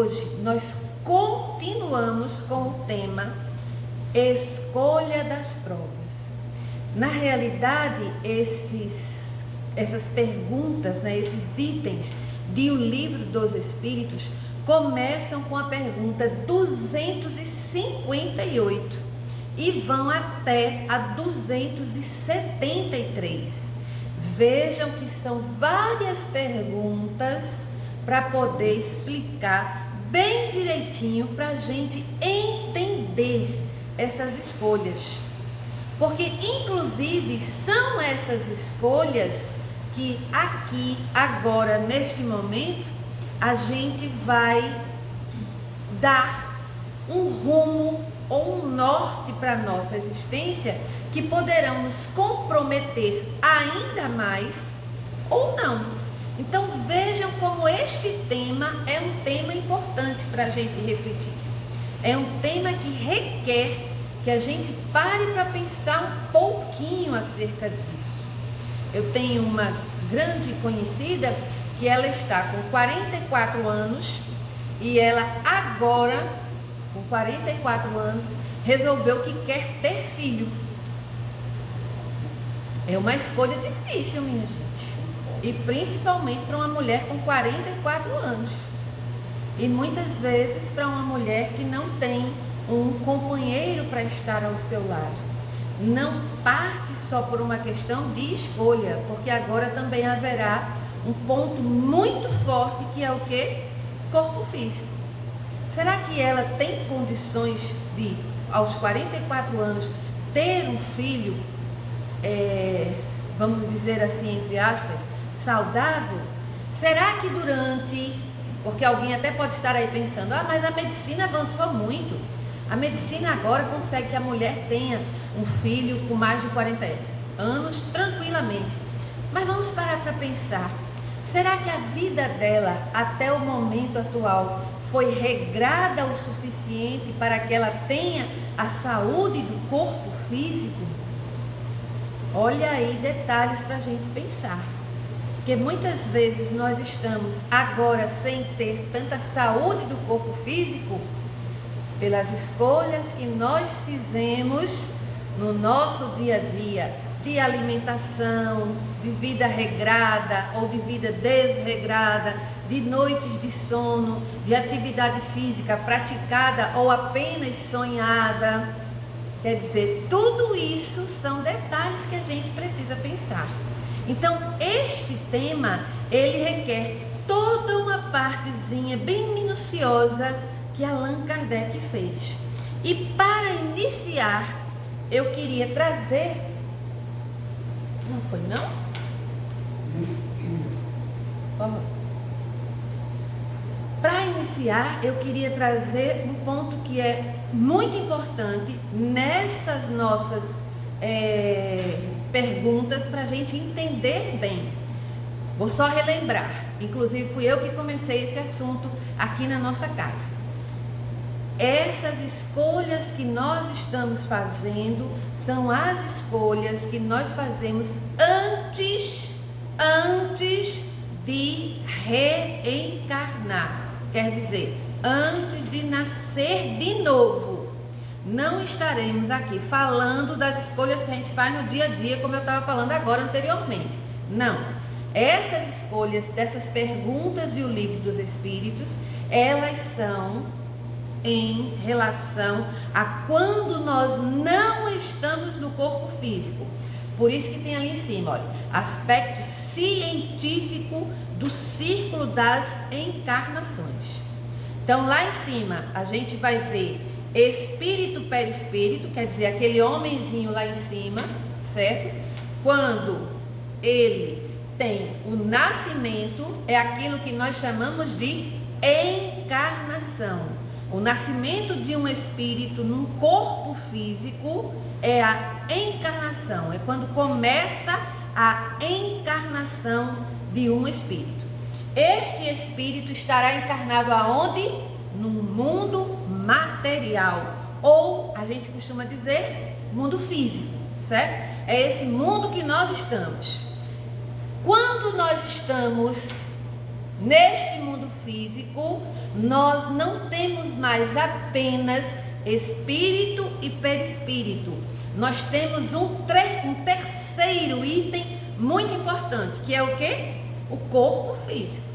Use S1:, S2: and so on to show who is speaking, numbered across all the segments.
S1: hoje nós continuamos com o tema Escolha das Provas. Na realidade, essas perguntas, esses itens de O Livro dos Espíritos começam com a pergunta 258 e vão até a 273. Vejam que são várias perguntas para poder explicar bem direitinho para a gente entender essas escolhas. Porque, inclusive, são essas escolhas que aqui, agora, neste momento, a gente vai dar um rumo ou um norte para a nossa existência que poderão nos comprometer ainda mais ou não. Então vejam como este tema é um tema importante para a gente refletir. É um tema que requer que a gente pare para pensar um pouquinho acerca disso. Eu tenho uma grande conhecida que ela está com 44 anos e ela agora, com 44 anos, resolveu que quer ter filho. É uma escolha difícil, minha gente. E principalmente para uma mulher com 44 anos. E muitas vezes para uma mulher que não tem um companheiro para estar ao seu lado. Não parte só por uma questão de escolha, porque agora também haverá um ponto muito forte que é o quê? Corpo físico. Será que ela tem condições de, aos 44 anos, ter um filho, vamos dizer assim, entre aspas, saudável? Será que porque alguém até pode estar aí pensando, mas a medicina avançou muito. A medicina agora consegue que a mulher tenha um filho com mais de 40 anos tranquilamente. Mas vamos parar para pensar. Será que a vida dela, até o momento atual, foi regrada o suficiente para que ela tenha a saúde do corpo físico? Olha aí detalhes para a gente pensar. Porque muitas vezes nós estamos agora sem ter tanta saúde do corpo físico pelas escolhas que nós fizemos no nosso dia a dia, de alimentação, de vida regrada ou de vida desregrada, de noites de sono, de atividade física praticada ou apenas sonhada. Quer dizer, tudo isso são detalhes que a gente precisa pensar. Então, este tema, ele requer toda uma partezinha bem minuciosa que Allan Kardec fez. E para iniciar, eu queria trazer... Não foi, não? Vamos. Para iniciar, eu queria trazer um ponto que é muito importante nessas nossas perguntas para a gente entender bem. Vou só relembrar, inclusive fui eu que comecei esse assunto aqui na nossa casa. Essas escolhas que nós estamos fazendo são as escolhas que nós fazemos antes de reencarnar. Quer dizer, antes de nascer de novo. Não estaremos aqui falando das escolhas que a gente faz no dia a dia, como eu estava falando agora anteriormente. Não. Essas escolhas, dessas perguntas do Livro dos Espíritos, elas são em relação a quando nós não estamos no corpo físico. Por isso que tem ali em cima, olha, aspecto científico do círculo das encarnações. Então lá em cima a gente vai ver espírito perispírito, quer dizer, aquele homenzinho lá em cima, certo? Quando ele tem o nascimento, é aquilo que nós chamamos de encarnação. O nascimento de um espírito num corpo físico é a encarnação, é quando começa a encarnação de um espírito. Este espírito estará encarnado aonde? No mundo material, ou a gente costuma dizer mundo físico, certo? É esse mundo que nós estamos. Quando nós estamos neste mundo físico, nós não temos mais apenas espírito e perispírito. Nós temos um terceiro item muito importante, que é o quê? O corpo físico.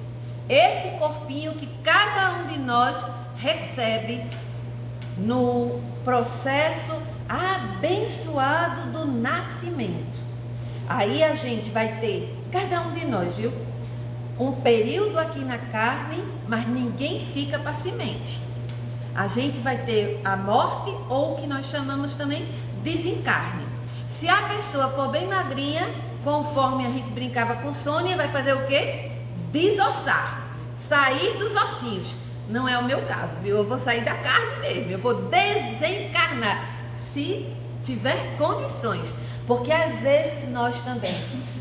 S1: Esse corpinho que cada um de nós recebe no processo abençoado do nascimento. Aí a gente vai ter, cada um de nós, viu? Um período aqui na carne, mas ninguém fica para semente. A gente vai ter a morte, ou o que nós chamamos também desencarne. Se a pessoa for bem magrinha, conforme a gente brincava com Sônia, vai fazer o quê? Desossar, sair dos ossinhos. Não é o meu caso, viu? Eu vou sair da carne mesmo, eu vou desencarnar, se tiver condições. Porque às vezes nós também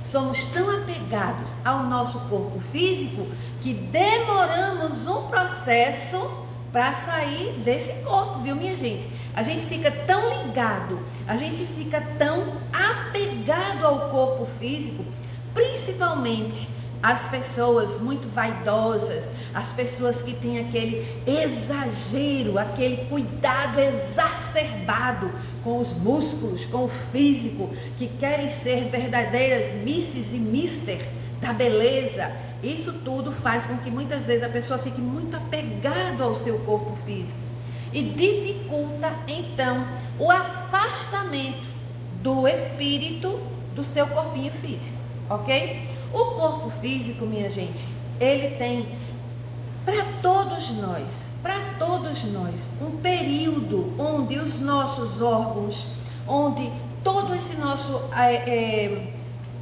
S1: somos tão apegados ao nosso corpo físico que demoramos um processo para sair desse corpo, viu, minha gente? A gente fica tão ligado, a gente fica tão apegado ao corpo físico, principalmente as pessoas muito vaidosas, as pessoas que têm aquele exagero, aquele cuidado exacerbado com os músculos, com o físico, que querem ser verdadeiras Misses e Mister da beleza. Isso tudo faz com que muitas vezes a pessoa fique muito apegada ao seu corpo físico e dificulta então o afastamento do espírito do seu corpinho físico, ok? O corpo físico, minha gente, ele tem para todos nós, um período onde os nossos órgãos, onde todo esse nosso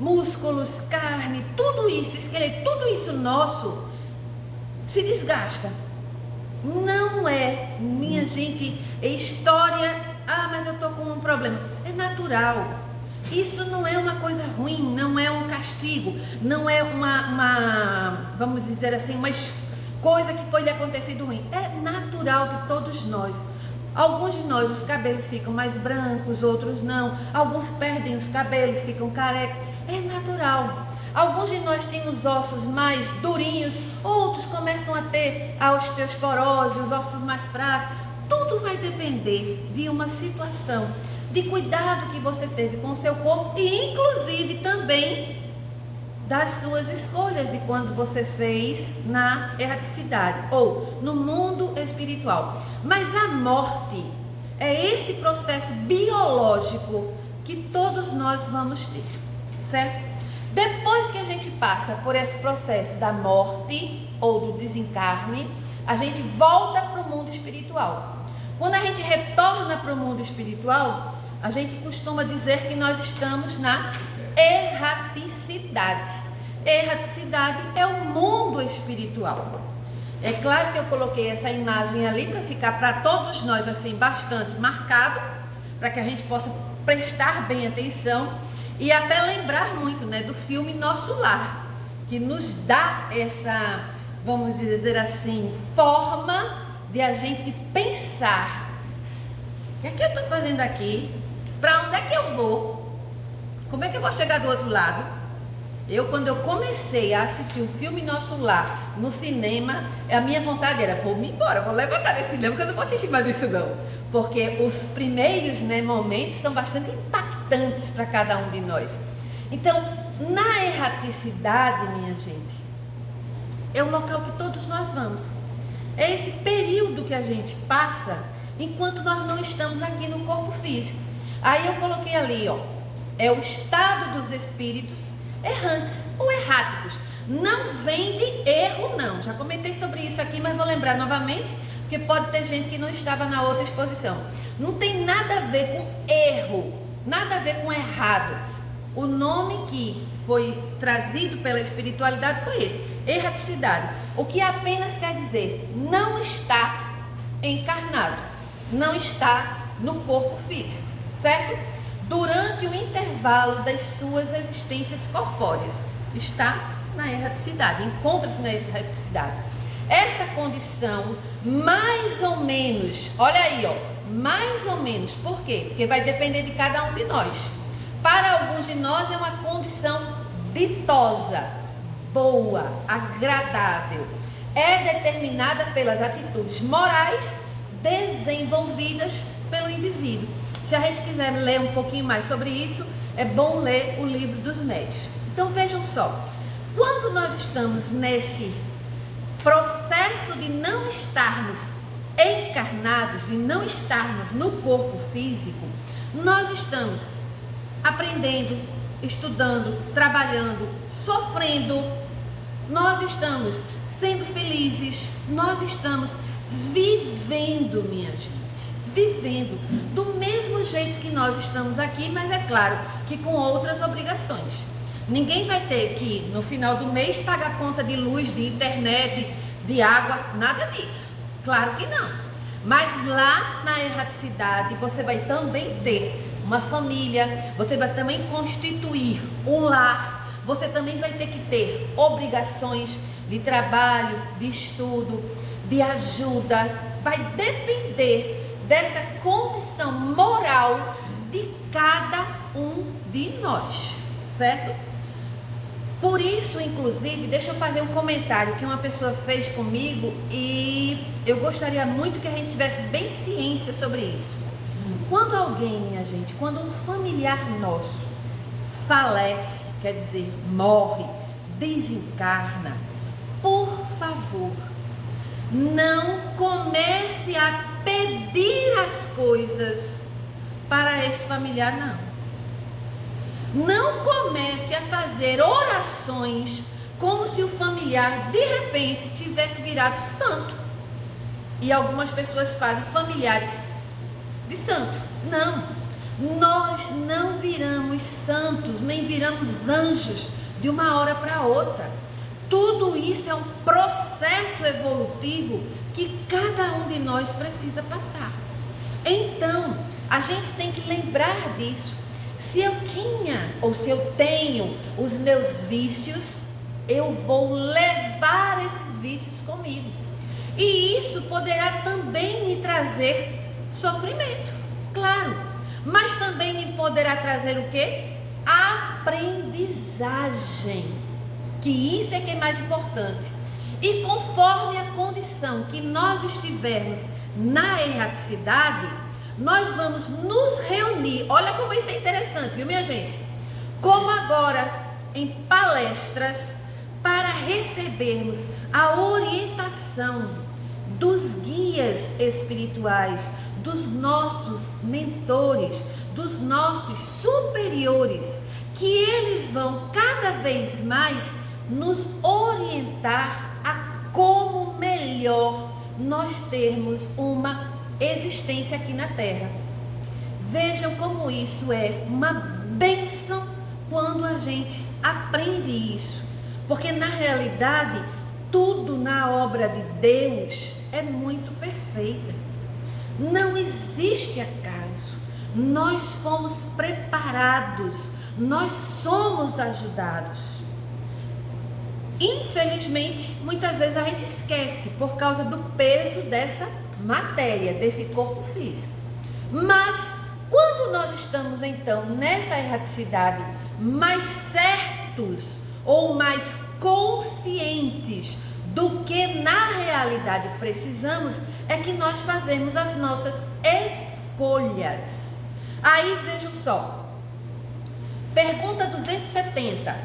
S1: músculos, carne, tudo isso, esqueleto, tudo isso nosso se desgasta. Não é, minha gente, história, mas eu estou com um problema. É natural. Isso não é uma coisa ruim, não é um castigo, não é vamos dizer assim, uma coisa que foi lhe acontecido ruim. É natural de todos nós. Alguns de nós, os cabelos ficam mais brancos, outros não. Alguns perdem os cabelos, ficam carecas. É natural. Alguns de nós têm os ossos mais durinhos, outros começam a ter a osteoporose, os ossos mais fracos. Tudo vai depender de uma situação de cuidado que você teve com o seu corpo e inclusive também das suas escolhas de quando você fez na erraticidade ou no mundo espiritual. Mas a morte é esse processo biológico que todos nós vamos ter, certo? Depois que a gente passa por esse processo da morte ou do desencarne, a gente volta para o mundo espiritual. Quando a gente retorna para o mundo espiritual, a gente costuma dizer que nós estamos na erraticidade. Erraticidade é o mundo espiritual. É claro que eu coloquei essa imagem ali para ficar para todos nós assim bastante marcado, para que a gente possa prestar bem atenção e até lembrar muito, né, do filme Nosso Lar, que nos dá essa, vamos dizer assim, forma de a gente pensar. O que é que eu estou fazendo aqui? Para onde é que eu vou? Como é que eu vou chegar do outro lado? Quando eu comecei a assistir o filme Nosso Lar no cinema, a minha vontade era, vou me embora, vou levantar desse cinema, porque eu não vou assistir mais isso não. Porque os primeiros, né, momentos são bastante impactantes para cada um de nós. Então, na erraticidade, minha gente, é o local que todos nós vamos. É esse período que a gente passa enquanto nós não estamos aqui no corpo físico. Aí eu coloquei ali, ó, é o estado dos espíritos errantes ou erráticos. Não vem de erro, não. Já comentei sobre isso aqui, mas vou lembrar novamente, porque pode ter gente que não estava na outra exposição. Não tem nada a ver com erro, nada a ver com errado. O nome que foi trazido pela espiritualidade foi esse, erraticidade. O que apenas quer dizer, não está encarnado, não está no corpo físico, certo? Durante o intervalo das suas existências corpóreas, está na erraticidade, encontra-se na erraticidade. Essa condição, mais ou menos, olha aí, ó, mais ou menos, por quê? Porque vai depender de cada um de nós. Para alguns de nós é uma condição ditosa, boa, agradável. é determinada pelas atitudes morais desenvolvidas pelo indivíduo. Se a gente quiser ler um pouquinho mais sobre isso, é bom ler o livro dos médios. Então vejam só, quando nós estamos nesse processo de não estarmos encarnados, de não estarmos no corpo físico, nós estamos aprendendo, estudando, trabalhando, sofrendo, nós estamos sendo felizes, nós estamos vivendo, minha gente, vivendo do mesmo jeito que nós estamos aqui, mas é claro que com outras obrigações. Ninguém vai ter que no final do mês pagar conta de luz, de internet, de água, nada disso, claro que não. Mas lá na erraticidade você vai também ter uma família, você vai também constituir um lar, você também vai ter que ter obrigações de trabalho, de estudo, de ajuda, vai depender dessa condição moral de cada um de nós, certo? Por isso, inclusive, deixa eu fazer um comentário que uma pessoa fez comigo e eu gostaria muito que a gente tivesse bem ciência sobre isso. Quando alguém, minha gente, quando um familiar nosso falece, quer dizer, morre, desencarna, por favor, não comece a pedir as coisas para este familiar, não. Não comece a fazer orações como se o familiar de repente tivesse virado santo. E algumas pessoas fazem familiares de santo. Não, nós não viramos santos, nem viramos anjos de uma hora para outra. Tudo isso é um processo evolutivo que cada um de nós precisa passar. Então, a gente tem que lembrar disso. Se eu tinha ou se eu tenho os meus vícios, eu vou levar esses vícios comigo. E isso poderá também me trazer sofrimento, claro. Mas também me poderá trazer o quê? Aprendizagem. Que isso é que é mais importante. E conforme a condição que nós estivermos na erraticidade, nós vamos nos reunir. Olha como isso é interessante, viu, minha gente? Como agora em palestras para recebermos a orientação dos guias espirituais, dos nossos mentores, dos nossos superiores, que eles vão cada vez mais nos orientar a como melhor nós termos uma existência aqui na Terra. Vejam como isso é uma bênção quando a gente aprende isso, porque na realidade tudo na obra de Deus é muito perfeita. Não existe acaso. Nós fomos preparados, nós somos ajudados. Infelizmente, muitas vezes a gente esquece por causa do peso dessa matéria, desse corpo físico. Mas quando nós estamos então nessa erraticidade mais certos ou mais conscientes do que na realidade precisamos, é que nós fazemos as nossas escolhas. Aí vejam só, pergunta 270: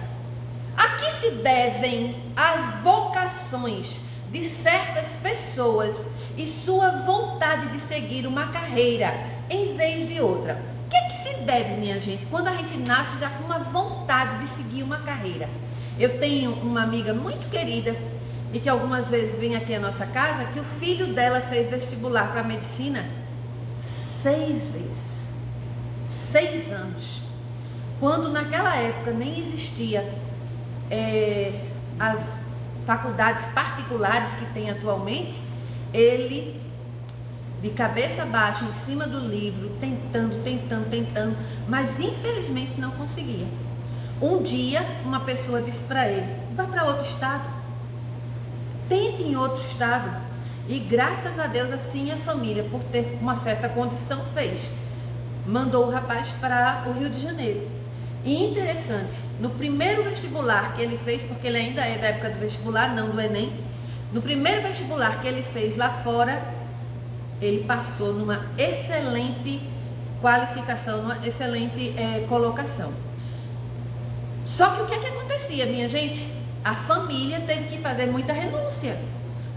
S1: a que se devem as vocações de certas pessoas e sua vontade de seguir uma carreira em vez de outra? O que é que se deve, minha gente, quando a gente nasce já com uma vontade de seguir uma carreira? Eu tenho uma amiga muito querida e que algumas vezes vem aqui à nossa casa, que o filho dela fez vestibular para medicina 6 vezes, 6 anos, quando naquela época nem existia as faculdades particulares que tem atualmente. Ele, de cabeça baixa, em cima do livro, tentando, mas infelizmente não conseguia. Um dia, uma pessoa disse para ele: vai para outro estado, tente em outro estado. E graças a Deus, assim, a família, por ter uma certa condição, fez. Mandou o rapaz para o Rio de Janeiro. E interessante, no primeiro vestibular que ele fez, porque ele ainda é da época do vestibular, não do Enem, No primeiro vestibular que ele fez lá fora, ele passou numa excelente qualificação, numa excelente colocação. Só que o que é que acontecia, minha gente? A família teve que fazer muita renúncia,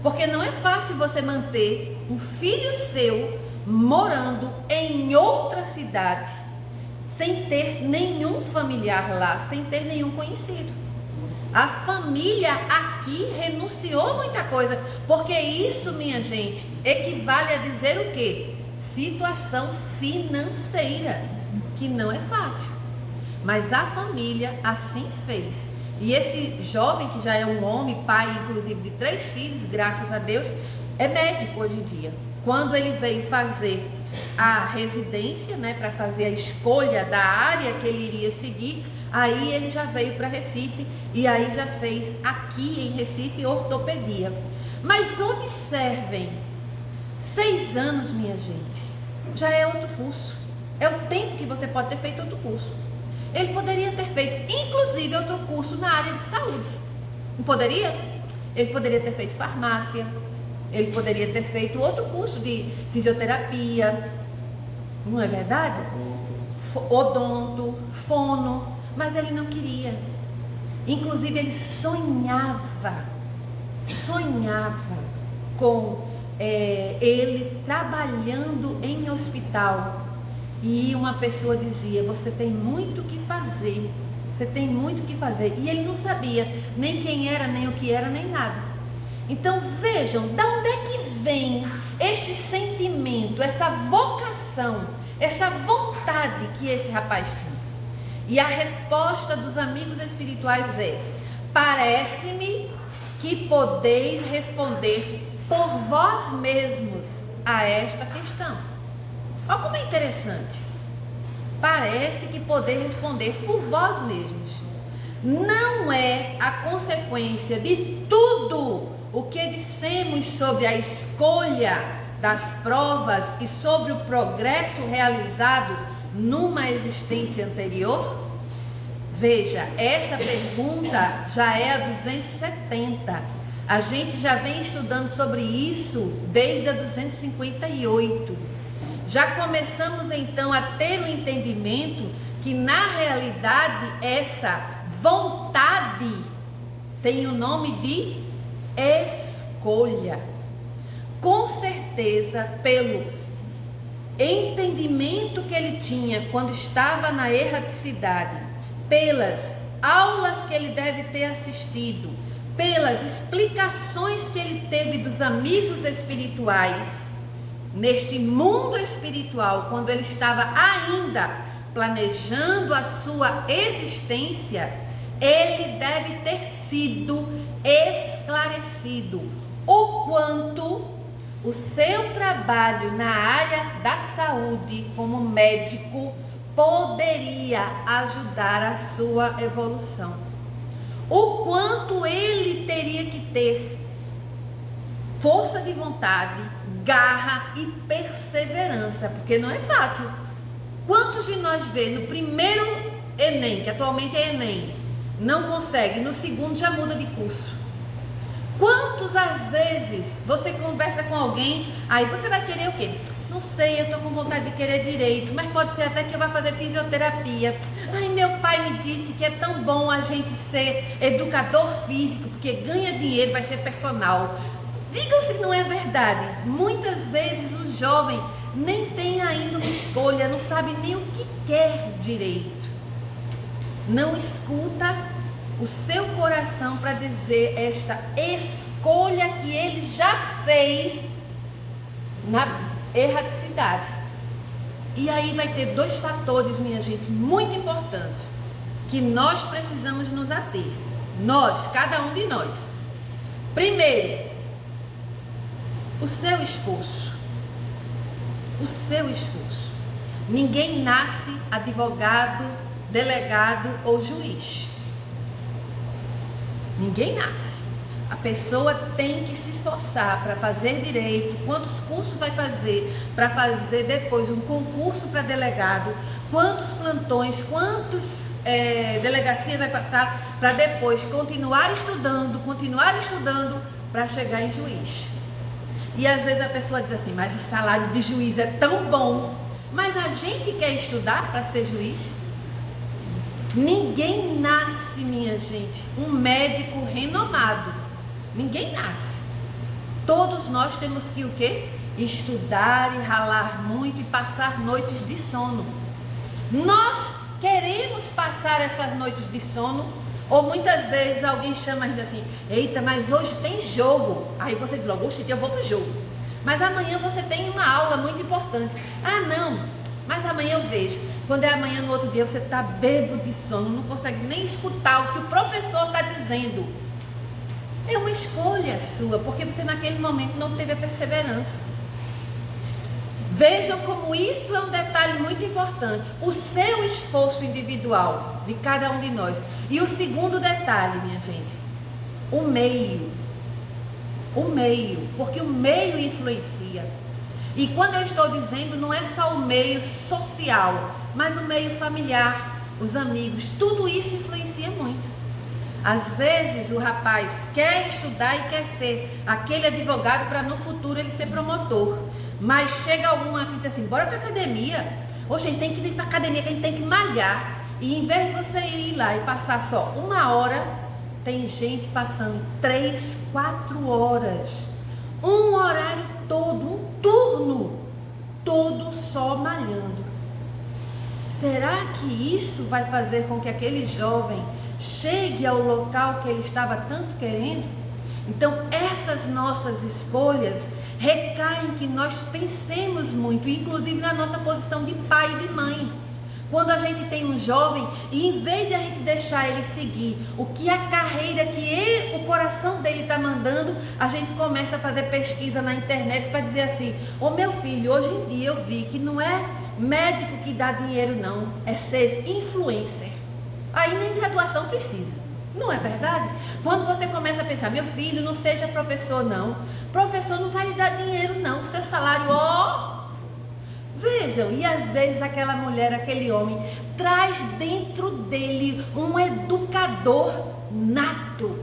S1: porque não é fácil você manter um filho seu morando em outra cidade, sem ter nenhum familiar lá, sem ter nenhum conhecido. A família aqui renunciou muita coisa, porque isso, minha gente, equivale a dizer o quê? Situação financeira, que não é fácil. Mas a família assim fez. E esse jovem, que já é um homem, pai inclusive de 3 filhos, graças a Deus, é médico hoje em dia. Quando ele veio fazer a residência, né, para fazer a escolha da área que ele iria seguir, aí ele já veio para Recife e aí já fez aqui em Recife ortopedia. Mas observem, 6 anos, minha gente, já é outro curso. É o tempo que você pode ter feito outro curso. Ele poderia ter feito, inclusive, outro curso na área de saúde. Não poderia? Ele poderia ter feito farmácia, ele poderia ter feito outro curso de fisioterapia, não é verdade? Odonto, fono, mas ele não queria. Inclusive, ele sonhava com ele trabalhando em hospital. E uma pessoa dizia: você tem muito o que fazer, você tem muito o que fazer. E ele não sabia nem quem era, nem o que era, nem nada. Então vejam, da onde é que vem este sentimento, essa vocação, essa vontade que esse rapaz tinha? E a resposta dos amigos espirituais é: parece-me que podeis responder por vós mesmos a esta questão. Olha como é interessante. Parece que poder responder por vós mesmos. Não é a consequência de tudo o que dissemos sobre a escolha das provas e sobre o progresso realizado numa existência anterior? Veja, essa pergunta já é a 270. A gente já vem estudando sobre isso desde a 258. Já começamos então a ter o entendimento que na realidade essa vontade tem o nome de escolha. Com certeza, pelo entendimento que ele tinha quando estava na erraticidade, pelas aulas que ele deve ter assistido, pelas explicações que ele teve dos amigos espirituais, neste mundo espiritual, quando ele estava ainda planejando a sua existência, ele deve ter sido esclarecido o quanto o seu trabalho na área da saúde como médico poderia ajudar a sua evolução. O quanto ele teria que ter força de vontade, garra e perseverança, porque não é fácil. Quantos de nós vê no primeiro Enem, que atualmente é Enem, não consegue, no segundo já muda de curso? Quantos às vezes você conversa com alguém, aí você vai querer o quê? Não sei, eu estou com vontade de querer direito, mas pode ser até que eu vá fazer fisioterapia. Ai, meu pai me disse que é tão bom a gente ser educador físico, porque ganha dinheiro, vai ser personal. Digam se não é verdade. Muitas vezes o jovem nem tem ainda uma escolha, não sabe nem o que quer direito. Não escuta o seu coração para dizer esta escolha que ele já fez na erraticidade. E aí vai ter 2 fatores, minha gente, muito importantes, que nós precisamos nos ater. Nós, cada um de nós. Primeiro, o seu esforço. O seu esforço. Ninguém nasce advogado, delegado ou juiz. Ninguém nasce. A pessoa tem que se esforçar para fazer direito. Quantos cursos vai fazer para fazer depois um concurso para delegado? Quantos plantões, delegacia vai passar para depois continuar estudando para chegar em juiz. E às vezes a pessoa diz assim, mas o salário de juiz é tão bom. Mas a gente quer estudar para ser juiz? Ninguém nasce, minha gente, um médico renomado. Ninguém nasce. Todos nós temos que o quê? Estudar e ralar muito e passar noites de sono. Nós queremos passar essas noites de sono, ou muitas vezes alguém chama e diz assim, eita, mas hoje tem jogo. Aí você diz logo, oxe, eu vou pro jogo. Mas amanhã você tem uma aula muito importante. Ah, não, mas amanhã eu vejo. Quando é amanhã, no outro dia, você está bêbado de sono, não consegue nem escutar o que o professor está dizendo. É uma escolha sua, porque você naquele momento não teve a perseverança. Vejam como isso é um detalhe muito importante. O seu esforço individual de cada um de nós. E o segundo detalhe, minha gente, o meio. O meio, porque o meio influencia. E quando eu estou dizendo, não é só o meio social, mas o meio familiar, os amigos, tudo isso influencia muito. Às vezes o rapaz quer estudar e quer ser aquele advogado para no futuro ele ser promotor. Mas chega algum aqui e diz assim, bora para academia. Hoje a gente tem que ir para academia, que a gente tem que malhar. E em vez de você ir lá e passar só 1 hora, tem gente passando 3, 4 horas. Um horário todo, um turno todo só malhando. Será que isso vai fazer com que aquele jovem chegue ao local que ele estava tanto querendo? Então, essas nossas escolhas recaem que nós pensemos muito, inclusive na nossa posição de pai e de mãe. Quando a gente tem um jovem e em vez de a gente deixar ele seguir o que a carreira que o coração dele está mandando, a gente começa a fazer pesquisa na internet para dizer assim, ô meu filho, hoje em dia eu vi que não é médico que dá dinheiro não, é ser influencer. Aí nem graduação precisa, não é verdade? Quando você começa a pensar, meu filho, não seja professor não, professor não vai lhe dar dinheiro não, seu salário, ó... Vejam, e às vezes aquela mulher, aquele homem, traz dentro dele um educador nato.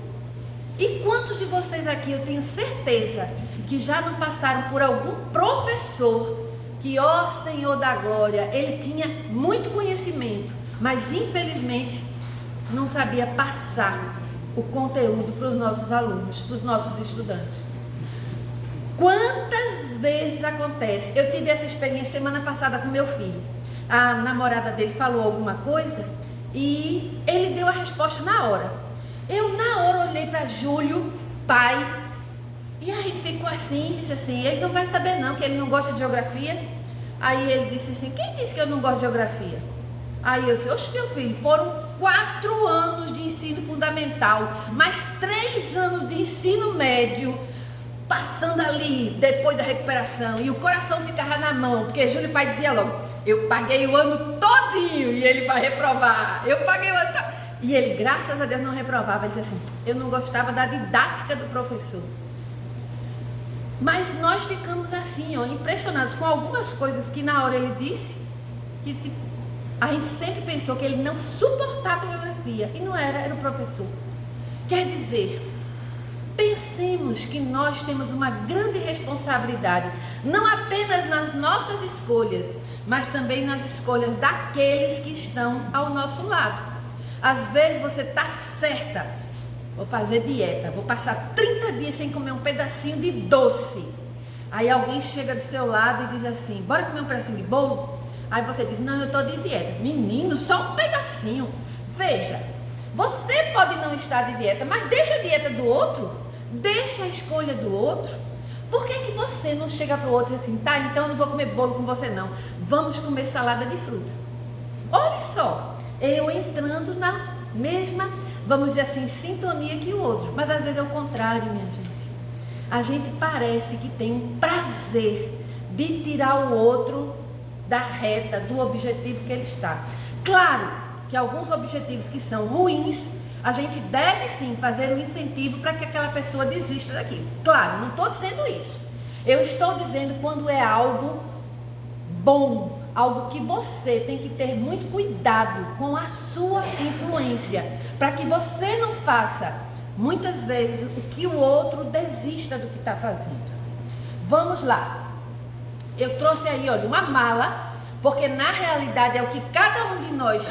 S1: E quantos de vocês aqui, eu tenho certeza, que já não passaram por algum professor que, ó Senhor da Glória, ele tinha muito conhecimento, mas infelizmente não sabia passar o conteúdo para os nossos alunos, para os nossos estudantes. Quantas vezes acontece? Eu tive essa experiência semana passada com meu filho. A namorada dele falou alguma coisa e ele deu a resposta na hora. Eu na hora olhei para Júlio, pai, e a gente ficou assim, disse assim, ele não vai saber não, que ele não gosta de geografia. Aí ele disse assim, quem disse que eu não gosto de geografia? Aí eu disse, oxe meu filho, foram 4 anos de ensino fundamental, mais 3 anos de ensino médio, passando ali, depois da recuperação, e o coração ficava na mão, porque Júlio pai dizia logo, eu paguei o ano todinho, e ele vai reprovar, eu paguei o ano todinho, e ele, graças a Deus, não reprovava, ele dizia assim, eu não gostava da didática do professor. Mas nós ficamos assim, ó, impressionados com algumas coisas que na hora ele disse, a gente sempre pensou que ele não suportava geografia, e não era o professor. Quer dizer, pensemos que nós temos uma grande responsabilidade, não apenas nas nossas escolhas, mas também nas escolhas daqueles que estão ao nosso lado. Às vezes você está certa, vou fazer dieta, vou passar 30 dias sem comer um pedacinho de doce. Aí alguém chega do seu lado e diz assim, bora comer um pedacinho de bolo? Aí você diz, não, eu estou de dieta. Menino, só um pedacinho. Veja, você pode não estar de dieta, mas deixa a dieta do outro. Deixa a escolha do outro. Por que você não chega para o outro e assim, tá, então eu não vou comer bolo com você não, vamos comer salada de fruta? Olha só, eu entrando na mesma, vamos dizer assim, sintonia que o outro, mas às vezes é o contrário, minha gente. A gente parece que tem um prazer de tirar o outro da reta, do objetivo que ele está. Claro que alguns objetivos que são ruins, a gente deve sim fazer um incentivo para que aquela pessoa desista daquilo. Claro, não estou dizendo isso. Eu estou dizendo quando é algo bom, algo que você tem que ter muito cuidado com a sua influência, para que você não faça muitas vezes o que o outro desista do que está fazendo. Vamos lá. Eu trouxe aí, olha, uma mala, porque na realidade é o que cada um de nós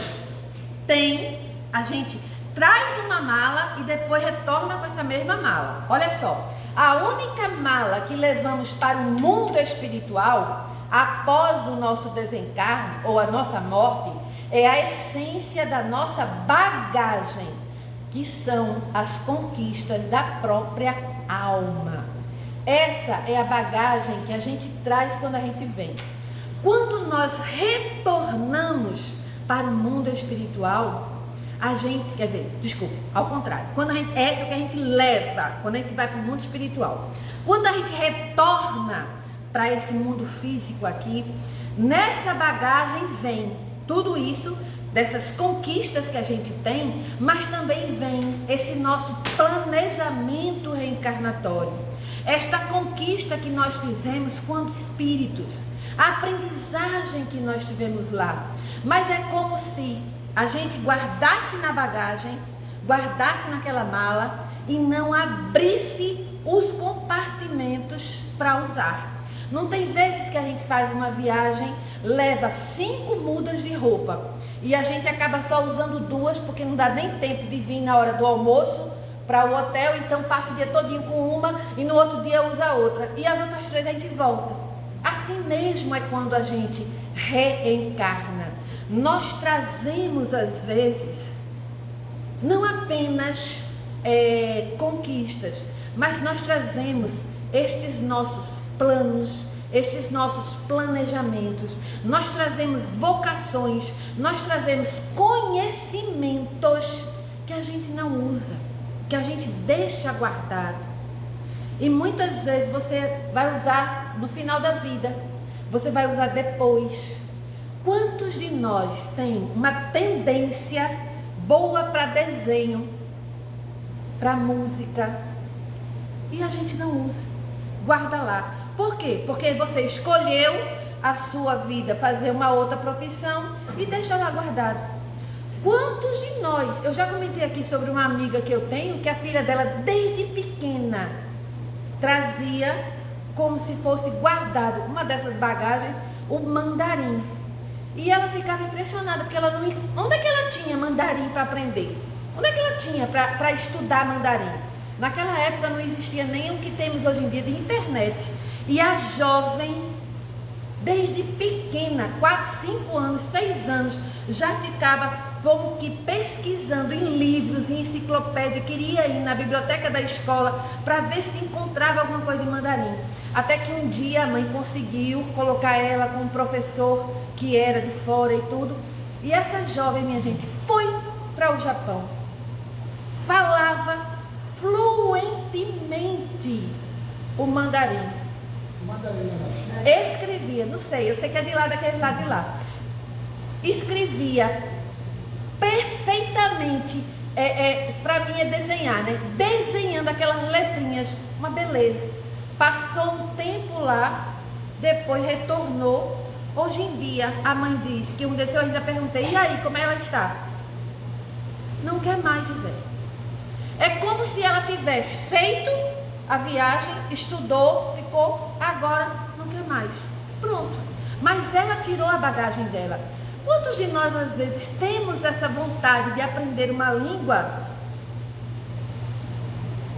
S1: tem. A gente traz uma mala e depois retorna com essa mesma mala. Olha só, a única mala que levamos para o mundo espiritual após o nosso desencarne ou a nossa morte é a essência da nossa bagagem, que são as conquistas da própria alma. Essa é a bagagem que a gente traz quando a gente vem. Quando nós retornamos para o mundo espiritual, a gente, quer dizer, desculpa, ao contrário, essa é o que a gente leva quando a gente vai para o mundo espiritual. Quando a gente retorna para esse mundo físico aqui, nessa bagagem vem tudo isso, dessas conquistas que a gente tem, mas também vem esse nosso planejamento reencarnatório, esta conquista que nós fizemos quando espíritos, a aprendizagem que nós tivemos lá. Mas é como se a gente guardasse na bagagem, guardasse naquela mala e não abrisse os compartimentos para usar. Não tem vezes que a gente faz uma viagem, leva 5 mudas de roupa e a gente acaba só usando 2 porque não dá nem tempo de vir na hora do almoço para o hotel, então passa o dia todinho com uma e no outro dia usa outra e as outras 3 a gente volta. Assim mesmo é quando a gente reencarna. Nós trazemos às vezes não apenas conquistas, mas nós trazemos estes nossos planos, estes nossos planejamentos, nós trazemos vocações, nós trazemos conhecimentos que a gente não usa, que a gente deixa guardado. E muitas vezes você vai usar no final da vida, você vai usar depois. Quantos de nós tem uma tendência boa para desenho, para música, e a gente não usa, guarda lá. Por quê? Porque você escolheu a sua vida fazer uma outra profissão e deixa lá guardado. Quantos de nós, eu já comentei aqui sobre uma amiga que eu tenho, que a filha dela desde pequena trazia como se fosse guardado, uma dessas bagagens, o mandarim. E ela ficava impressionada, porque ela não... Onde é que ela tinha mandarim para aprender? Onde é que ela tinha para estudar mandarim? Naquela época não existia nem o que temos hoje em dia de internet. E a jovem, desde pequena, 4, 5 anos, 6 anos, já ficava como que pesquisando em livros, em enciclopédia, queria ir na biblioteca da escola para ver se encontrava alguma coisa de mandarim. Até que um dia a mãe conseguiu colocar ela com um professor que era de fora e tudo. E essa jovem, minha gente, foi para o Japão. Falava fluentemente o mandarim. Escrevia, não sei, eu sei que é de lá, daquele lado de lá. Escrevia perfeitamente, para mim é desenhar, né? Desenhando aquelas letrinhas, uma beleza. Passou um tempo lá, depois retornou. Hoje em dia, a mãe diz que um desses eu ainda perguntei, e aí, como ela está? Não quer mais dizer. É como se ela tivesse feito a viagem, estudou, ficou, agora não quer mais. Pronto. Mas ela tirou a bagagem dela. Quantos de nós, às vezes, temos essa vontade de aprender uma língua,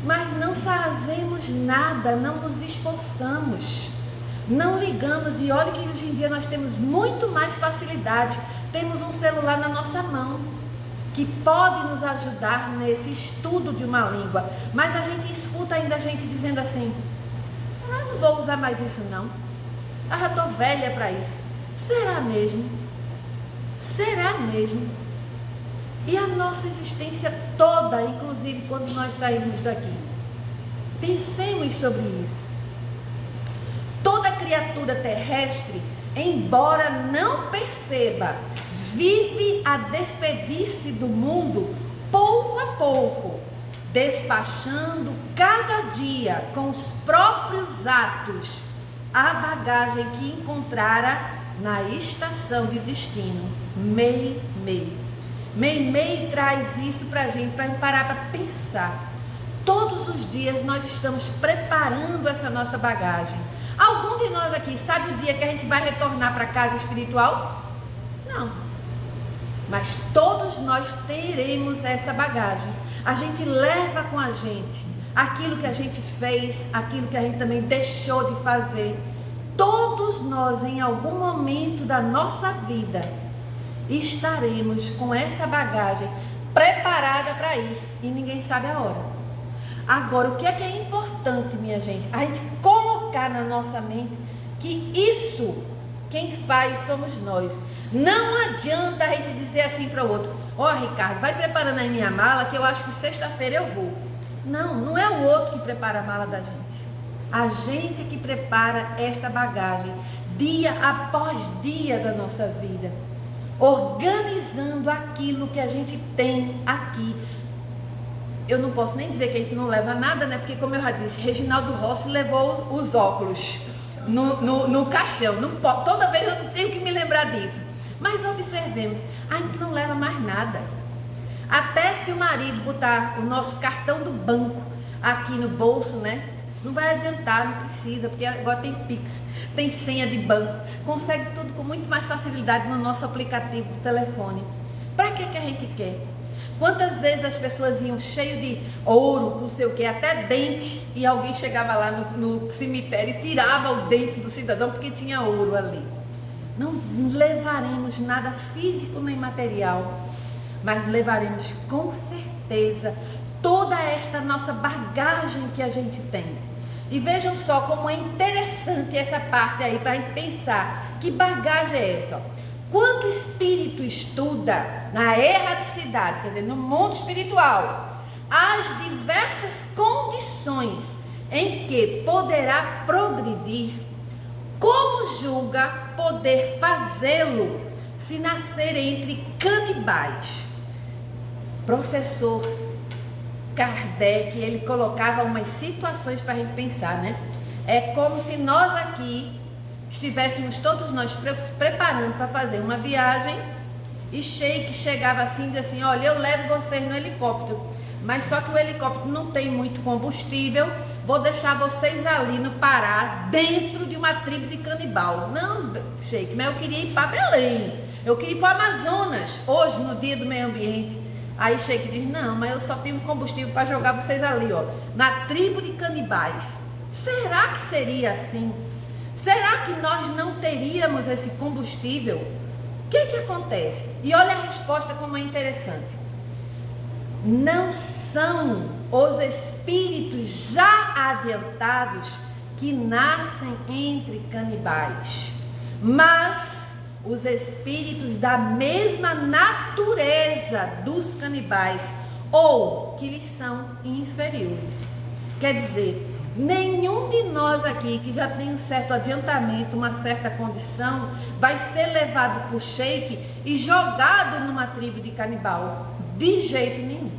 S1: mas não fazemos nada, não nos esforçamos, não ligamos? E olha que hoje em dia nós temos muito mais facilidade. Temos um celular na nossa mão, que pode nos ajudar nesse estudo de uma língua, mas a gente escuta ainda a gente dizendo assim, não vou usar mais isso não, já estou velha para isso. Será mesmo? Será mesmo? E a nossa existência toda, inclusive quando nós saímos daqui, pensemos sobre isso. Toda criatura terrestre, embora não perceba, vive a despedir-se do mundo pouco a pouco, despachando cada dia com os próprios atos a bagagem que encontrara na estação de destino. Meimei. Meimei traz isso para a gente, para parar para pensar. todos os dias nós estamos preparando essa nossa bagagem. Algum de nós aqui sabe o dia que a gente vai retornar para a casa espiritual? Não. Mas todos nós teremos essa bagagem. A gente leva com a gente aquilo que a gente fez, aquilo que a gente também deixou de fazer. Todos nós, em algum momento da nossa vida, estaremos com essa bagagem preparada para ir, e ninguém sabe a hora. Agora, o que é importante, minha gente? A gente colocar na nossa mente que isso, quem faz somos nós. Não adianta a gente dizer assim para o outro: ó, Ricardo, vai preparando aí minha mala que eu acho que sexta-feira eu vou. Não, não é o outro que prepara a mala da gente. A gente que prepara esta bagagem, dia após dia da nossa vida, organizando aquilo que a gente tem aqui. Eu não posso nem dizer que a gente não leva nada, né? Porque, como eu já disse, Reginaldo Rossi levou os óculos no caixão. Não pode, toda vez eu tenho que me lembrar disso. Mas observemos, a gente não leva mais nada. Até se o marido botar o nosso cartão do banco aqui no bolso, né? Não vai adiantar, não precisa, porque agora tem Pix, tem senha de banco, consegue tudo com muito mais facilidade no nosso aplicativo do telefone. Para que a gente quer? Quantas vezes as pessoas iam cheio de ouro, não sei o que, até dente, e alguém chegava lá no cemitério e tirava o dente do cidadão porque tinha ouro ali. Não levaremos nada físico nem material, mas levaremos com certeza toda esta nossa bagagem que a gente tem. E vejam só como é interessante essa parte aí para a gente pensar, que bagagem é essa? Quando o espírito estuda na erraticidade, quer dizer, no mundo espiritual, as diversas condições em que poderá progredir, como julga poder fazê-lo se nascer entre canibais? Professor Kardec, ele colocava umas situações para a gente pensar, né? É como se nós aqui estivéssemos todos nós preparando para fazer uma viagem e Sheik chegava assim e dizia assim: olha, eu levo vocês no helicóptero, mas só que o helicóptero não tem muito combustível, vou deixar vocês ali no Pará, dentro de uma tribo de canibal. Não, Sheik, mas eu queria ir para Belém, eu queria ir para o Amazonas, hoje, no dia do meio ambiente. Aí Sheik diz: não, mas eu só tenho combustível para jogar vocês ali, ó, na tribo de canibais. Será que seria assim? Será que nós não teríamos esse combustível? O que acontece? E olha a resposta como é interessante. Não são os espíritos já adiantados que nascem entre canibais, mas os espíritos da mesma natureza dos canibais, ou que lhes são inferiores. Quer dizer, nenhum de nós aqui que já tem um certo adiantamento, uma certa condição, vai ser levado por Sheik e jogado numa tribo de canibal, de jeito nenhum.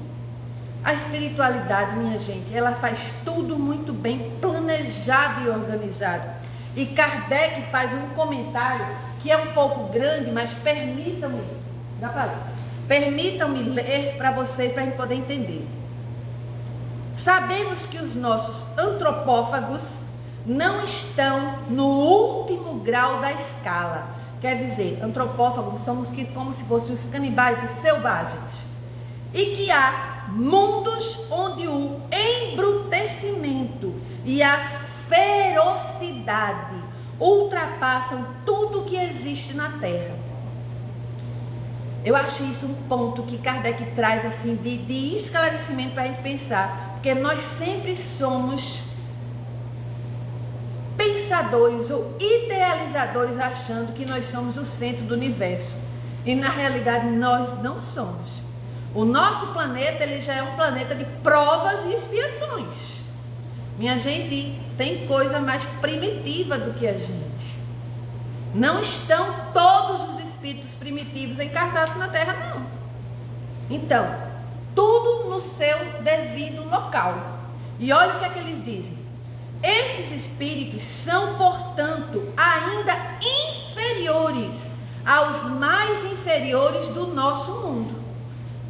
S1: A espiritualidade, minha gente, ela faz tudo muito bem planejado e organizado. E Kardec faz um comentário que é um pouco grande, mas permitam-me ler para vocês, para a gente poder entender. Sabemos que os nossos antropófagos não estão no último grau da escala. Quer dizer, antropófagos somos como se fossem os canibais, os selvagens. E que há mundos onde o embrutecimento e a ferocidade ultrapassam tudo que existe na Terra. Eu acho isso um ponto que Kardec traz assim de esclarecimento para a gente pensar, porque nós sempre somos pensadores ou idealizadores achando que nós somos o centro do universo, e na realidade nós não somos. O nosso planeta, ele já é um planeta de provas e expiações. Minha gente, tem coisa mais primitiva do que a gente. Não estão todos os espíritos primitivos encarnados na Terra, não. Então, tudo no seu devido local. E olha o que é que eles dizem. Esses espíritos são, portanto, ainda inferiores aos mais inferiores do nosso mundo.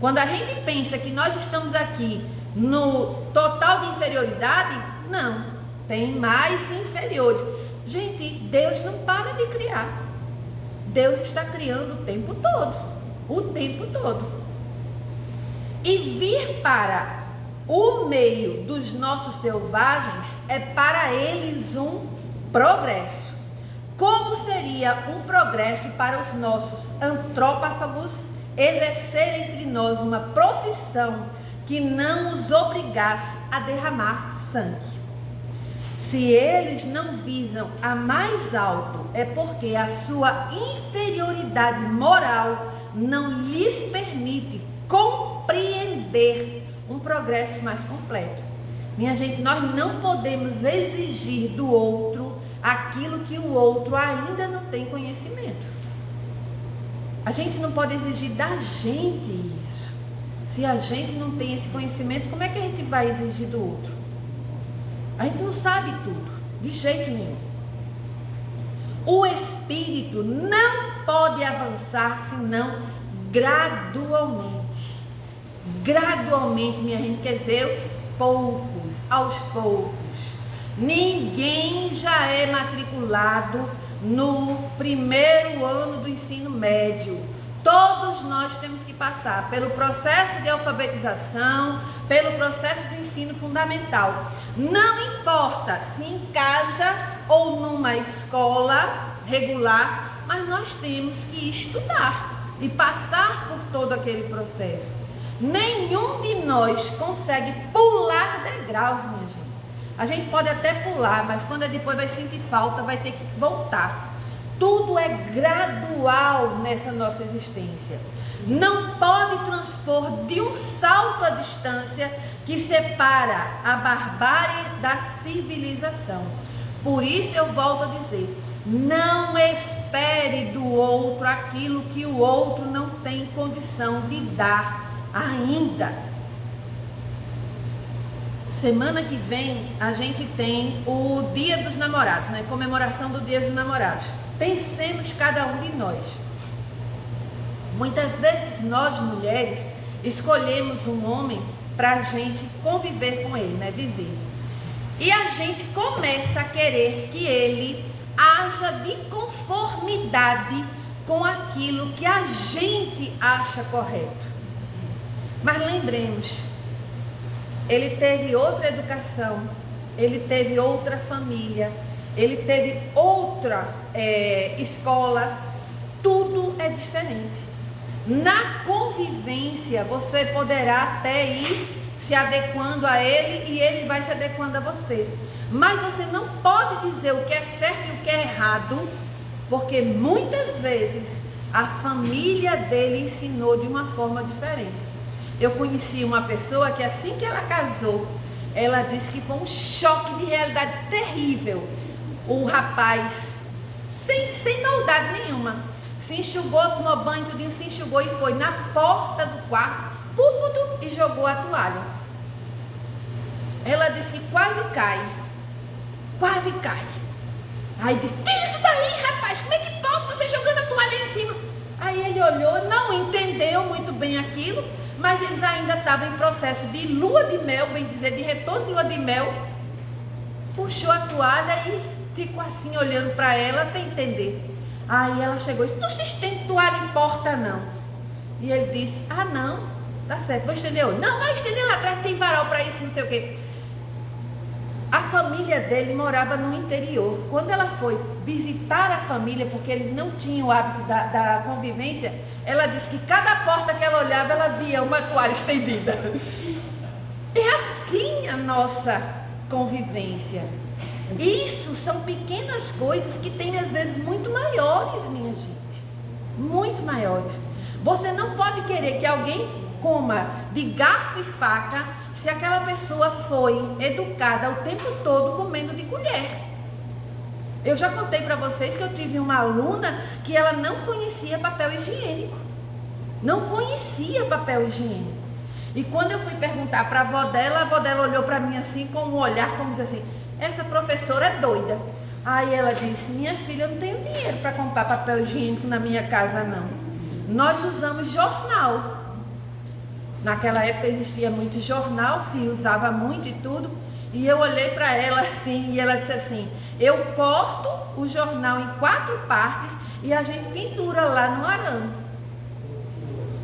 S1: Quando a gente pensa que nós estamos aqui no total de inferioridade? Não, tem mais inferiores. Gente, Deus não para de criar. Deus está criando o tempo todo. O tempo todo. E vir para o meio dos nossos selvagens é para eles um progresso. Como seria um progresso para os nossos antrópafagos exercer entre nós uma profissão que não os obrigasse a derramar sangue? Se eles não visam a mais alto, é porque a sua inferioridade moral não lhes permite compreender um progresso mais completo. Minha gente, nós não podemos exigir do outro aquilo que o outro ainda não tem conhecimento. A gente não pode exigir da gente isso. Se a gente não tem esse conhecimento, como é que a gente vai exigir do outro? A gente não sabe tudo, de jeito nenhum. O espírito não pode avançar senão gradualmente. Gradualmente, minha gente, quer dizer, aos poucos. Ninguém já é matriculado no primeiro ano do ensino médio. Todos nós temos que passar pelo processo de alfabetização, pelo processo do ensino fundamental. Não importa se em casa ou numa escola regular, mas nós temos que estudar e passar por todo aquele processo. Nenhum de nós consegue pular degraus, minha gente. A gente pode até pular, mas quando depois vai sentir falta, vai ter que voltar. Tudo é gradual nessa nossa existência. Não pode transpor de um salto a distância que separa a barbárie da civilização. Por isso eu volto a dizer, não espere do outro aquilo que o outro não tem condição de dar ainda. Semana que vem a gente tem o Dia dos Namorados, né? Comemoração do Dia dos Namorados. Pensemos cada um de nós. Muitas vezes nós mulheres escolhemos um homem para a gente conviver com ele, né? Viver. E a gente começa a querer que ele haja de conformidade com aquilo que a gente acha correto. Mas lembremos, ele teve outra educação, ele teve outra família, ele teve outra escola, tudo é diferente. Na convivência, você poderá até ir se adequando a ele e ele vai se adequando a você. Mas você não pode dizer o que é certo e o que é errado, porque muitas vezes a família dele ensinou de uma forma diferente. Eu conheci uma pessoa que assim que ela casou, ela disse que foi um choque de realidade terrível. O rapaz, sem maldade nenhuma, se enxugou, tomou banho, tudinho, se enxugou e foi na porta do quarto, púfudo, e jogou a toalha. Ela disse que quase cai. Aí disse, tira isso daí, rapaz, como é que pode você jogando a toalha aí em cima? Aí ele olhou, não entendeu muito bem aquilo, mas eles ainda estavam em processo de lua de mel, bem dizer, de retorno de lua de mel. Puxou a toalha e ficou assim olhando para ela sem entender. Aí ela chegou e disse, não se estende toalha em porta não. E ele disse, ah não, tá certo, vou estender hoje. Não, vai estender lá atrás, tem varal para isso, não sei o quê. A família dele morava no interior. Quando ela foi visitar a família, porque eles não tinham o hábito da convivência, ela disse que cada porta que ela olhava, ela via uma toalha estendida. É assim a nossa convivência. Isso são pequenas coisas que têm às vezes muito maiores, minha gente. Muito maiores. Você não pode querer que alguém coma de garfo e faca se aquela pessoa foi educada o tempo todo comendo de colher. Eu já contei para vocês que eu tive uma aluna que ela não conhecia papel higiênico. Não conhecia papel higiênico. E quando eu fui perguntar para a avó dela olhou para mim assim com um olhar como diz assim, essa professora é doida. Aí ela disse, minha filha, eu não tenho dinheiro para comprar papel higiênico na minha casa não. Nós usamos jornal. Naquela época existia muito jornal, se usava muito e tudo. E eu olhei para ela assim, e ela disse assim: eu corto o jornal em 4 partes e a gente pendura lá no arame.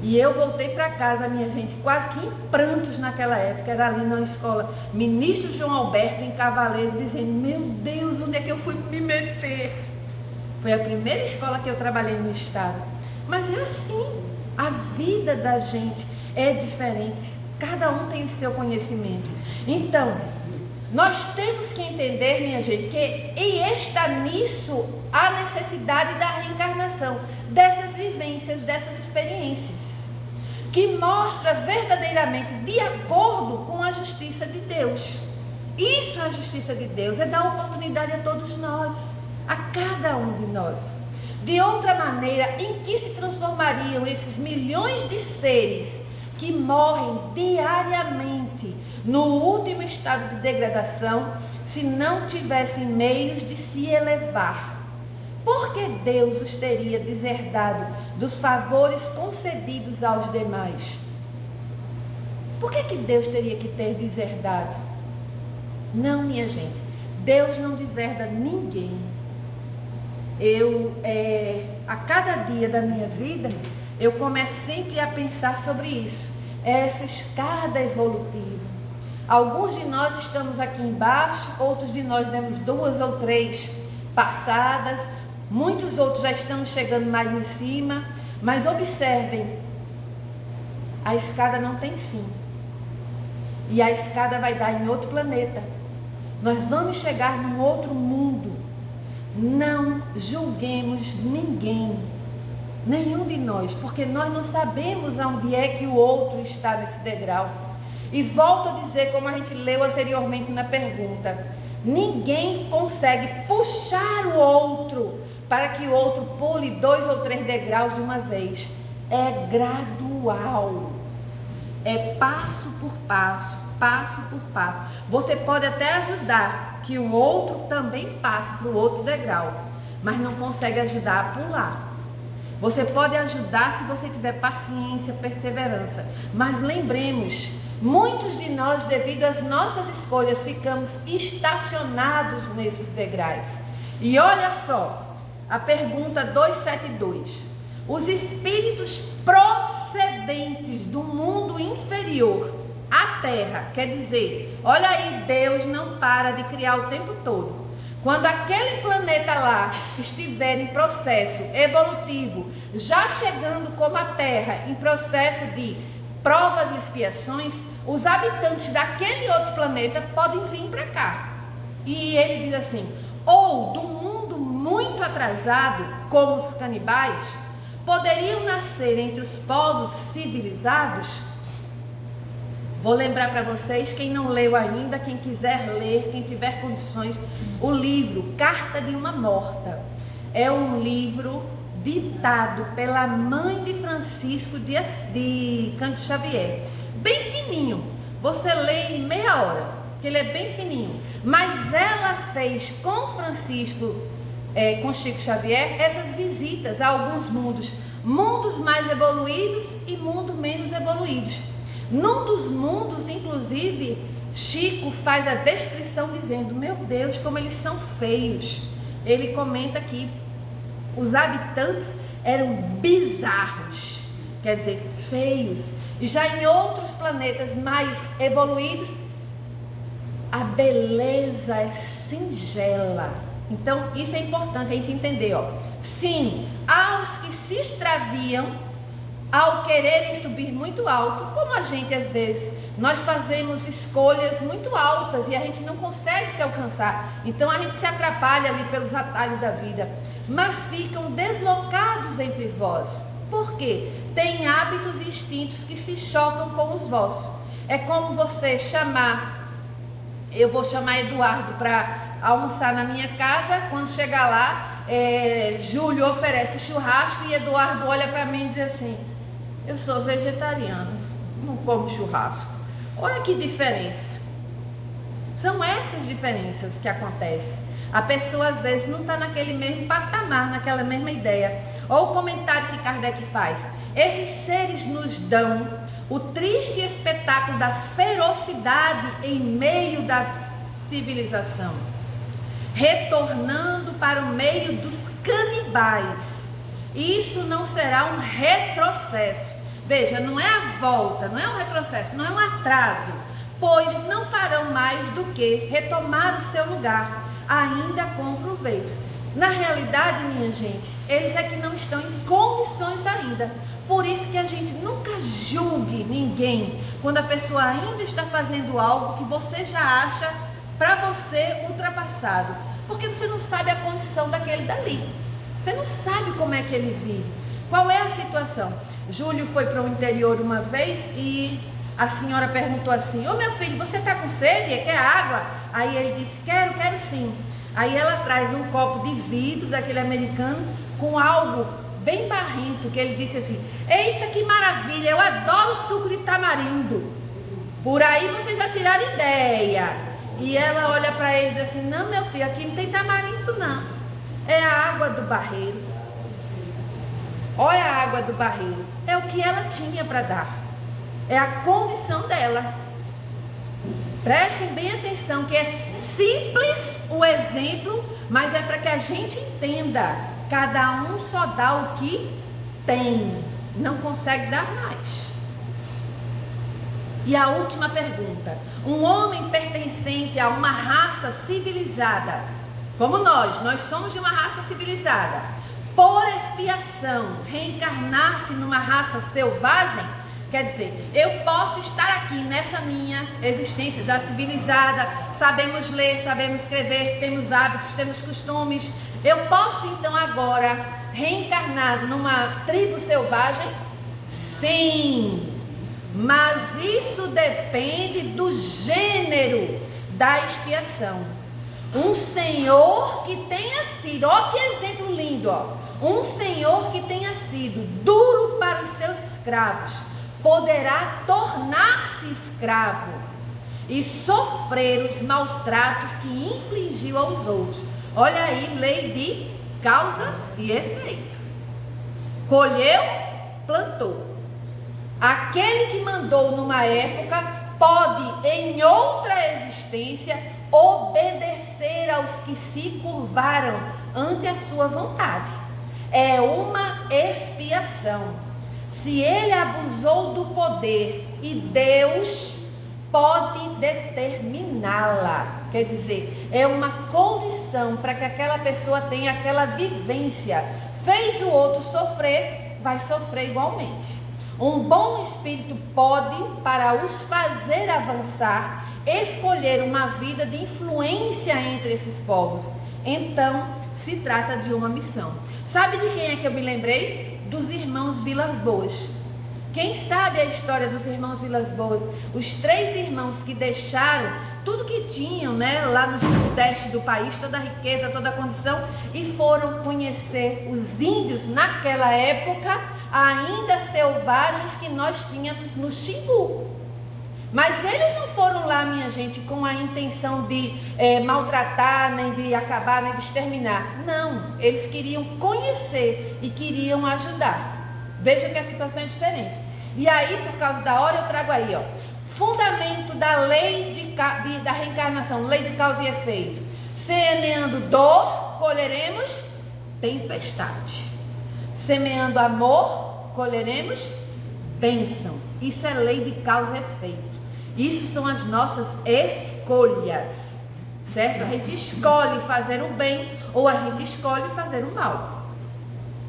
S1: E eu voltei para casa, minha gente, quase que em prantos naquela época. Era ali na escola Ministro João Alberto, em Cavaleiro, dizendo: meu Deus, onde é que eu fui me meter? Foi a primeira escola que eu trabalhei no estado. Mas é assim, a vida da gente é diferente. Cada um tem o seu conhecimento. Então, nós temos que entender, minha gente, que está nisso a necessidade da reencarnação, dessas vivências, dessas experiências, que mostra verdadeiramente de acordo com a justiça de Deus. Isso é a justiça de Deus, é dar oportunidade a todos nós, a cada um de nós. De outra maneira, em que se transformariam esses milhões de seres que morrem diariamente no último estado de degradação, se não tivessem meios de se elevar? Por que Deus os teria deserdado dos favores concedidos aos demais? Por que Deus teria que ter deserdado? Não, minha gente, Deus não deserda ninguém. A cada dia da minha vida, eu começo sempre a pensar sobre isso, essa escada evolutiva. Alguns de nós estamos aqui embaixo, outros de nós demos 2 ou 3 passadas, muitos outros já estão chegando mais em cima, mas observem, a escada não tem fim, e a escada vai dar em outro planeta. Nós vamos chegar num outro mundo. Não julguemos ninguém, nenhum de nós, porque nós não sabemos aonde é que o outro está nesse degrau. E volto a dizer, como a gente leu anteriormente na pergunta, ninguém consegue puxar o outro para que o outro pule 2 ou 3 degraus de uma vez. É gradual, é passo por passo, passo por passo. Você pode até ajudar que o outro também passe para o outro degrau, mas não consegue ajudar a pular. Você pode ajudar se você tiver paciência, perseverança, mas lembremos, muitos de nós, devido às nossas escolhas, ficamos estacionados nesses degraus. E olha só, a pergunta 272. Os espíritos procedentes do mundo inferior à Terra, quer dizer, olha aí, Deus não para de criar o tempo todo. Quando aquele planeta lá estiver em processo evolutivo, já chegando como a Terra, em processo de provas e expiações, os habitantes daquele outro planeta podem vir para cá. E ele diz assim: ou do mundo muito atrasado, como os canibais, poderiam nascer entre os povos civilizados. Vou lembrar para vocês, quem não leu ainda, quem quiser ler, quem tiver condições, o livro Carta de uma Morta. É um livro ditado pela mãe de Francisco de Cândido Xavier. Bem fininho, você lê em meia hora, porque ele é bem fininho. Mas ela fez com Francisco, com Chico Xavier, essas visitas a alguns mundos mais evoluídos e mundos menos evoluídos. Num dos mundos, inclusive, Chico faz a descrição dizendo: meu Deus, como eles são feios. Ele comenta que os habitantes eram bizarros, quer dizer, feios. E já em outros planetas mais evoluídos, a beleza é singela. Então, isso é importante a gente entender, ó. Sim, há os que se extraviam ao quererem subir muito alto, como a gente às vezes, nós fazemos escolhas muito altas e a gente não consegue se alcançar, então a gente se atrapalha ali pelos atalhos da vida, mas ficam deslocados entre vós. Por quê? Tem hábitos e instintos que se chocam com os vossos. É como você chamar, eu vou chamar Eduardo para almoçar na minha casa, quando chegar lá, Júlio oferece churrasco e Eduardo olha para mim e diz assim: eu sou vegetariano, não como churrasco. Olha que diferença. São essas diferenças que acontecem. A pessoa às vezes não está naquele mesmo patamar, naquela mesma ideia. Olha o comentário que Kardec faz. Esses seres nos dão o triste espetáculo da ferocidade em meio da civilização, retornando para o meio dos canibais. Isso não será um retrocesso. Veja, não é a volta, não é um retrocesso, não é um atraso, pois não farão mais do que retomar o seu lugar, ainda com proveito. Na realidade, minha gente, eles é que não estão em condições ainda. Por isso que a gente nunca julgue ninguém quando a pessoa ainda está fazendo algo que você já acha para você ultrapassado, porque você não sabe a condição daquele dali. Você não sabe como é que ele vive, qual é a situação. Júlio foi para o interior uma vez e a senhora perguntou assim: ô meu filho, você está com sede? Quer água? Aí ele disse: quero sim. Aí ela traz um copo de vidro daquele americano com algo bem barrento, que ele disse assim: eita, que maravilha, eu adoro suco de tamarindo. Por aí vocês já tiraram ideia. E ela olha para ele e diz assim: não, meu filho, aqui não tem tamarindo não, é a água do barreiro. Olha a água do barreiro, é o que ela tinha para dar, é a condição dela. Prestem bem atenção que é simples o exemplo, mas é para que a gente entenda. Cada um só dá o que tem, não consegue dar mais. E a última pergunta: um homem pertencente a uma raça civilizada, como nós somos de uma raça civilizada, por expiação, reencarnar-se numa raça selvagem? Quer dizer, eu posso estar aqui nessa minha existência já civilizada, sabemos ler, sabemos escrever, temos hábitos, temos costumes. Eu posso então agora reencarnar numa tribo selvagem? Sim, mas isso depende do gênero da expiação. Um senhor que tenha sido, ó que exemplo lindo, ó. Um senhor que tenha sido duro para os seus escravos poderá tornar-se escravo e sofrer os maltratos que infligiu aos outros. Olha aí, lei de causa e efeito. Colheu, plantou. Aquele que mandou numa época pode, em outra existência, obedecer aos que se curvaram ante a sua vontade. É uma expiação. Se ele abusou do poder e Deus pode determiná-la, quer dizer, é uma condição para que aquela pessoa tenha aquela vivência. Fez o outro sofrer, vai sofrer igualmente. Um bom espírito pode, para os fazer avançar, escolher uma vida de influência entre esses povos. Então, se trata de uma missão. Sabe de quem é que eu me lembrei? Dos irmãos Vilas Boas. Quem sabe a história dos irmãos Vilas Boas? Os 3 irmãos que deixaram tudo que tinham, né, lá no sudeste do país, toda a riqueza, toda a condição, e foram conhecer os índios naquela época, ainda selvagens, que nós tínhamos no Xingu. Mas eles não foram lá, minha gente, com a intenção de maltratar, nem de acabar, nem de exterminar. Não, eles queriam conhecer e queriam ajudar. Veja que a situação é diferente. E aí, por causa da hora, eu trago aí, ó, fundamento da lei da reencarnação, lei de causa e efeito. Semeando dor, colheremos tempestade. Semeando amor, colheremos bênçãos. Isso é lei de causa e efeito. Isso são as nossas escolhas, certo? A gente escolhe fazer o bem ou a gente escolhe fazer o mal.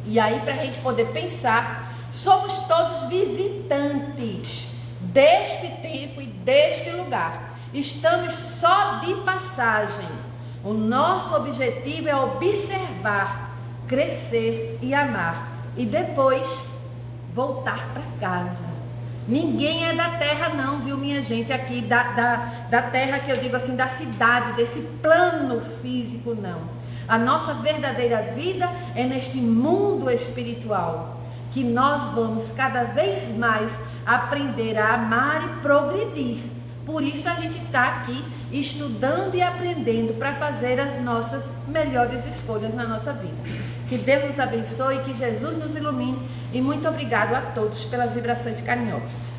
S1: E aí, para a gente poder pensar, somos todos visitantes deste tempo e deste lugar. Estamos só de passagem. O nosso objetivo é observar, crescer e amar. E depois voltar para casa. Ninguém é da terra não, viu, minha gente, aqui da terra, que eu digo assim, da cidade, desse plano físico, não. A nossa verdadeira vida é neste mundo espiritual, que nós vamos cada vez mais aprender a amar e progredir, Por isso a gente está aqui estudando e aprendendo para fazer as nossas melhores escolhas na nossa vida. Que Deus nos abençoe, que Jesus nos ilumine e muito obrigado a todos pelas vibrações carinhosas.